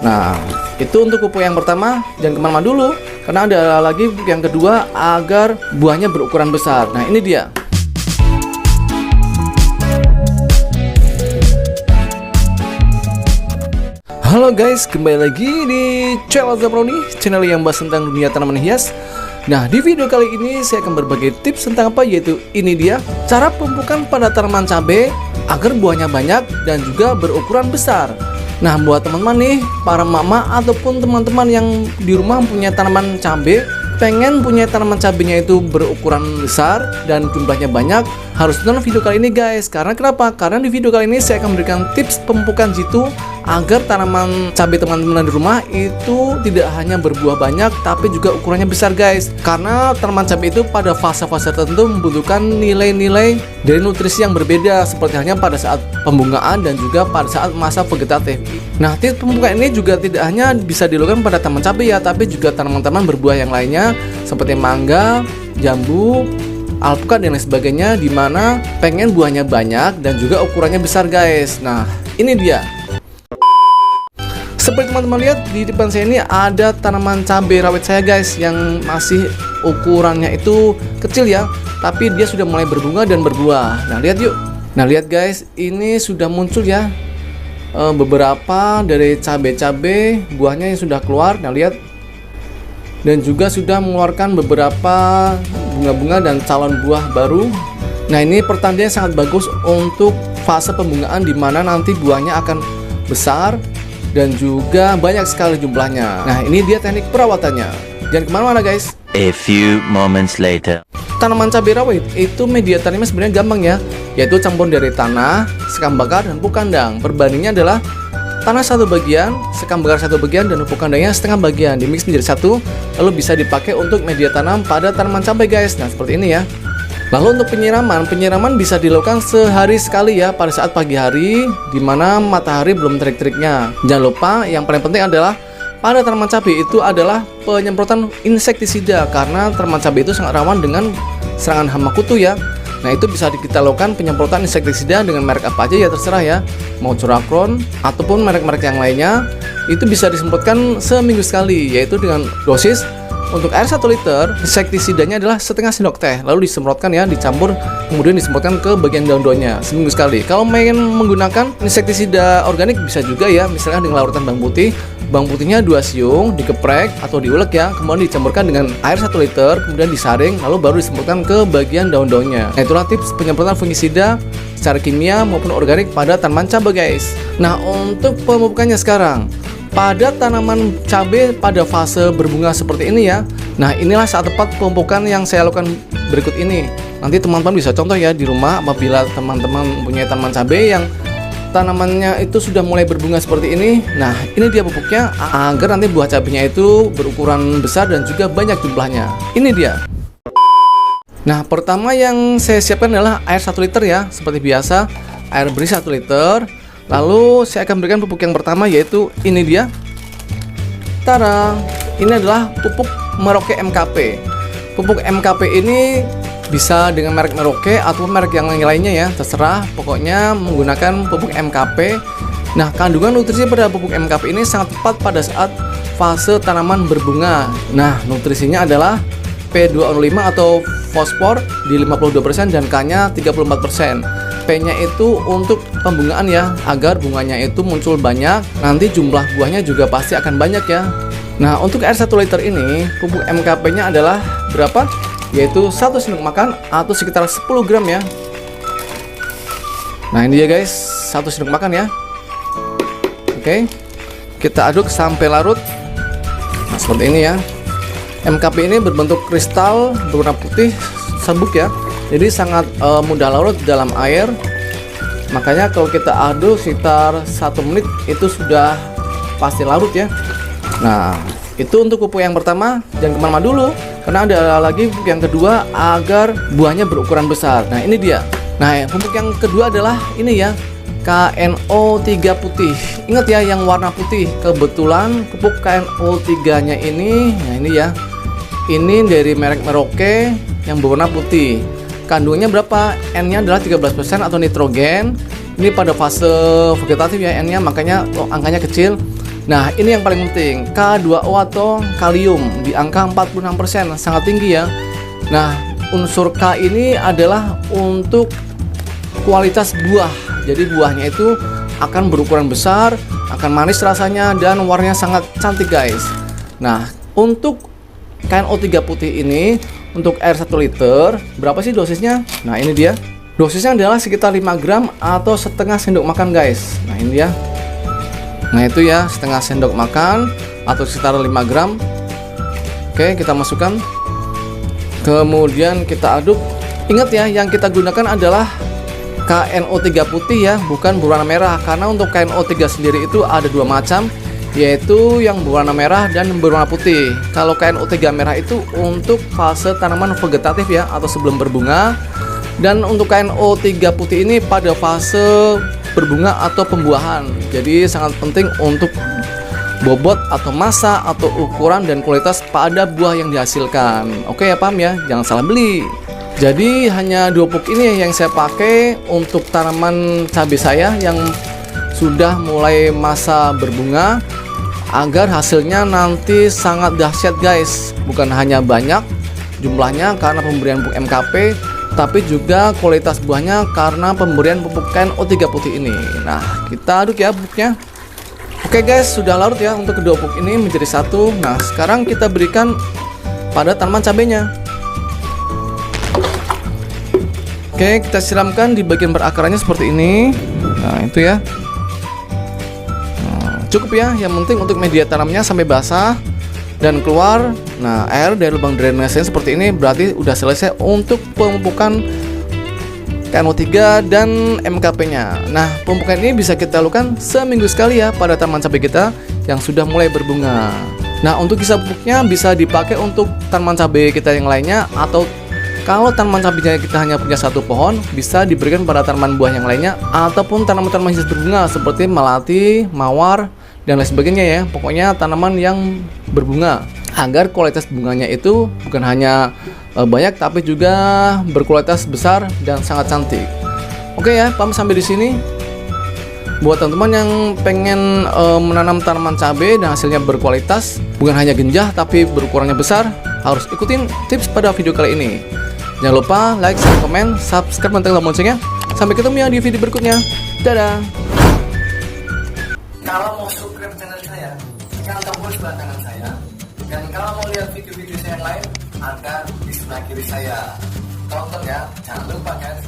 Nah, itu untuk pupuk yang pertama. Jangan kemana-mana dulu, karena ada lagi pupuk yang kedua agar buahnya berukuran besar. Nah, ini dia. Halo guys, kembali lagi di channel Zaproni, channel yang bahas tentang dunia tanaman hias. Nah, di video kali ini saya akan berbagi tips tentang apa, yaitu ini dia cara pemupukan pada tanaman cabai agar buahnya banyak dan juga berukuran besar. Nah, buat teman-teman nih, para mama ataupun teman-teman yang di rumah punya tanaman cabai, pengen punya tanaman cabenya itu berukuran besar dan jumlahnya banyak, harus nonton video kali ini guys. Karena kenapa? Karena di video kali ini saya akan memberikan tips pemupukan jitu agar tanaman cabai teman-teman di rumah itu tidak hanya berbuah banyak tapi juga ukurannya besar guys. Karena tanaman cabai itu pada fase-fase tertentu membutuhkan nilai-nilai dari nutrisi yang berbeda, seperti halnya pada saat pembungaan dan juga pada saat masa vegetatif. Nah, tips pemupukan ini juga tidak hanya bisa dilakukan pada tanaman cabai ya, tapi juga tanaman-tanaman berbuah yang lainnya seperti mangga, jambu, alpukat dan lain sebagainya, dimana pengen buahnya banyak dan juga ukurannya besar guys. Nah, ini dia. Seperti teman-teman lihat di depan saya ini ada tanaman cabai rawit saya guys, yang masih ukurannya itu kecil ya, tapi dia sudah mulai berbunga dan berbuah. Nah, lihat yuk. Nah, lihat guys, ini sudah muncul ya beberapa dari cabai-cabai buahnya yang sudah keluar. Nah, lihat. Dan juga sudah mengeluarkan beberapa bunga-bunga dan calon buah baru. Nah, ini pertanda yang sangat bagus untuk fase pembungaan, di mana nanti buahnya akan besar dan juga banyak sekali jumlahnya. Nah, ini dia teknik perawatannya. Jangan kemana-mana guys. A few moments later. Tanaman cabai rawit itu media tanamnya sebenarnya gampang ya, yaitu campur dari tanah, sekam bakar, dan pupuk kandang. Perbandingannya adalah tanah satu bagian, sekam bakar satu bagian, dan pupuk kandangnya setengah bagian, dimix menjadi satu, lalu bisa dipakai untuk media tanam pada tanaman cabai guys. Nah, seperti ini ya. Lalu untuk penyiraman bisa dilakukan sehari sekali ya, pada saat pagi hari di mana matahari belum terik-teriknya. Jangan lupa, yang paling penting adalah pada tanaman cabai itu adalah penyemprotan insektisida, karena tanaman cabai itu sangat rawan dengan serangan hama kutu ya. Nah, itu bisa kita lakukan penyemprotan insektisida dengan merek apa aja ya, terserah ya, mau Curacron ataupun merek-merek yang lainnya. Itu bisa disemprotkan seminggu sekali, yaitu dengan dosis untuk air 1 liter, insektisidanya adalah setengah sendok teh, lalu disemprotkan ya, dicampur, kemudian disemprotkan ke bagian daun-daunnya seminggu sekali. Kalau ingin menggunakan insektisida organik bisa juga ya, misalnya dengan larutan bawang putih. Bawang putihnya 2 siung, dikeprek atau diulek ya, kemudian dicampurkan dengan air 1 liter, kemudian disaring, lalu baru disemprotkan ke bagian daun-daunnya. Nah, itulah tips penyemprotan fungisida secara kimia maupun organik pada tanaman cabai guys. Nah, untuk pemupukannya sekarang pada tanaman cabai pada fase berbunga seperti ini ya. Nah, inilah saat tepat pemupukan yang saya lakukan berikut ini. Nanti teman-teman bisa contoh ya di rumah apabila teman-teman punya tanaman cabai yang tanamannya itu sudah mulai berbunga seperti ini. Nah, ini dia pupuknya agar nanti buah cabainya itu berukuran besar dan juga banyak jumlahnya. Ini dia. Nah, pertama yang saya siapkan adalah air 1 liter ya, seperti biasa, air bersih 1 liter. Lalu saya akan berikan pupuk yang pertama, yaitu ini dia. Tada! Ini adalah pupuk Merauke MKP. Pupuk MKP ini bisa dengan merek Merauke atau merek yang lainnya ya, terserah. Pokoknya menggunakan pupuk MKP. Nah, kandungan nutrisi pada pupuk MKP ini sangat tepat pada saat fase tanaman berbunga. Nah, nutrisinya adalah P2O5 atau fosfor di 52% dan K-nya 34%. P-nya itu untuk pembungaan ya, agar bunganya itu muncul banyak, nanti jumlah buahnya juga pasti akan banyak ya. Nah, untuk air 1 liter ini, pupuk MKP-nya adalah berapa? Yaitu 1 sendok makan atau sekitar 10 gram ya. Nah, ini dia guys, 1 sendok makan ya. Oke, kita aduk sampai larut. Nah, seperti ini ya. MKP ini berbentuk kristal berwarna putih serbuk ya, jadi sangat mudah larut dalam air. Makanya kalau kita aduk sekitar 1 menit itu sudah pasti larut ya. Nah, itu untuk pupuk yang pertama. Jangan kemana-mana dulu, karena ada lagi pupuk yang kedua agar buahnya berukuran besar. Nah, ini dia. Nah, pupuk yang kedua adalah ini ya, KNO3 putih. Ingat ya, yang warna putih. Kebetulan pupuk KNO3 nya ini, nah ini ya, ini dari merek Merauke yang berwarna putih. Kandungannya berapa? N-nya adalah 13% atau nitrogen. Ini pada fase vegetatif ya N-nya, makanya angkanya kecil. Nah, ini yang paling penting, K2O atau kalium di angka 46%, sangat tinggi ya. Nah, unsur K ini adalah untuk kualitas buah. Jadi buahnya itu akan berukuran besar, akan manis rasanya, dan warnanya sangat cantik guys. Nah, untuk KNO3 putih ini, untuk air 1 liter, berapa sih dosisnya? Nah, ini dia. Dosisnya adalah sekitar 5 gram atau setengah sendok makan guys. Nah, ini dia. Nah, itu ya, setengah sendok makan atau sekitar 5 gram. Oke, kita masukkan. Kemudian kita aduk. Ingat ya, yang kita gunakan adalah KNO3 putih ya, bukan berwarna merah. Karena untuk KNO3 sendiri itu ada 2 macam, yaitu yang berwarna merah dan berwarna putih. Kalau KNO3 merah itu untuk fase tanaman vegetatif ya, atau sebelum berbunga. Dan untuk KNO3 putih ini pada fase berbunga atau pembuahan. Jadi sangat penting untuk bobot atau massa atau ukuran dan kualitas pada buah yang dihasilkan. Oke ya, paham ya, jangan salah beli. Jadi hanya 2 pupuk ini yang saya pakai untuk tanaman cabai saya yang sudah mulai masa berbunga, agar hasilnya nanti sangat dahsyat guys. Bukan hanya banyak jumlahnya karena pemberian pupuk MKP, tapi juga kualitas buahnya karena pemberian pupuk KNO3 putih ini. Nah, kita aduk ya pupuknya. Oke guys, sudah larut ya untuk kedua pupuk ini menjadi satu. Nah, sekarang kita berikan pada tanaman cabenya. Oke, kita siramkan di bagian berakarannya seperti ini. Nah, itu ya. Nah, cukup ya, yang penting untuk media tanamnya sampai basah dan keluar. Nah, air dari lubang drainase seperti ini berarti udah selesai untuk pemupukan KNO3 dan MKP-nya. Nah, pemupukan ini bisa kita lakukan seminggu sekali ya pada tanaman cabai kita yang sudah mulai berbunga. Nah, untuk sisa pupuknya bisa dipakai untuk tanaman cabai kita yang lainnya, atau kalau tanaman cabainya kita hanya punya 1 pohon, bisa diberikan pada tanaman buah yang lainnya, ataupun tanaman-tanaman yang berbunga seperti melati, mawar, dan lain sebagainya ya. Pokoknya tanaman yang berbunga, agar kualitas bunganya itu bukan hanya banyak tapi juga berkualitas besar dan sangat cantik. Oke ya, paham sampai di sini? Buat teman-teman yang pengen menanam tanaman cabai dan hasilnya berkualitas, bukan hanya genjah tapi berukurannya besar, harus ikutin tips pada video kali ini. Jangan lupa like, share, komen, subscribe, dan tekan tombol loncengnya. Sampai ketemu ya di video berikutnya. Dadah. Kalau mau subscribe channel saya, tekan tombol sebelah kanan saya. Dan kalau mau lihat video-video saya yang lain, ada di sebelah kiri saya. Tonton ya, jangan lupa guys.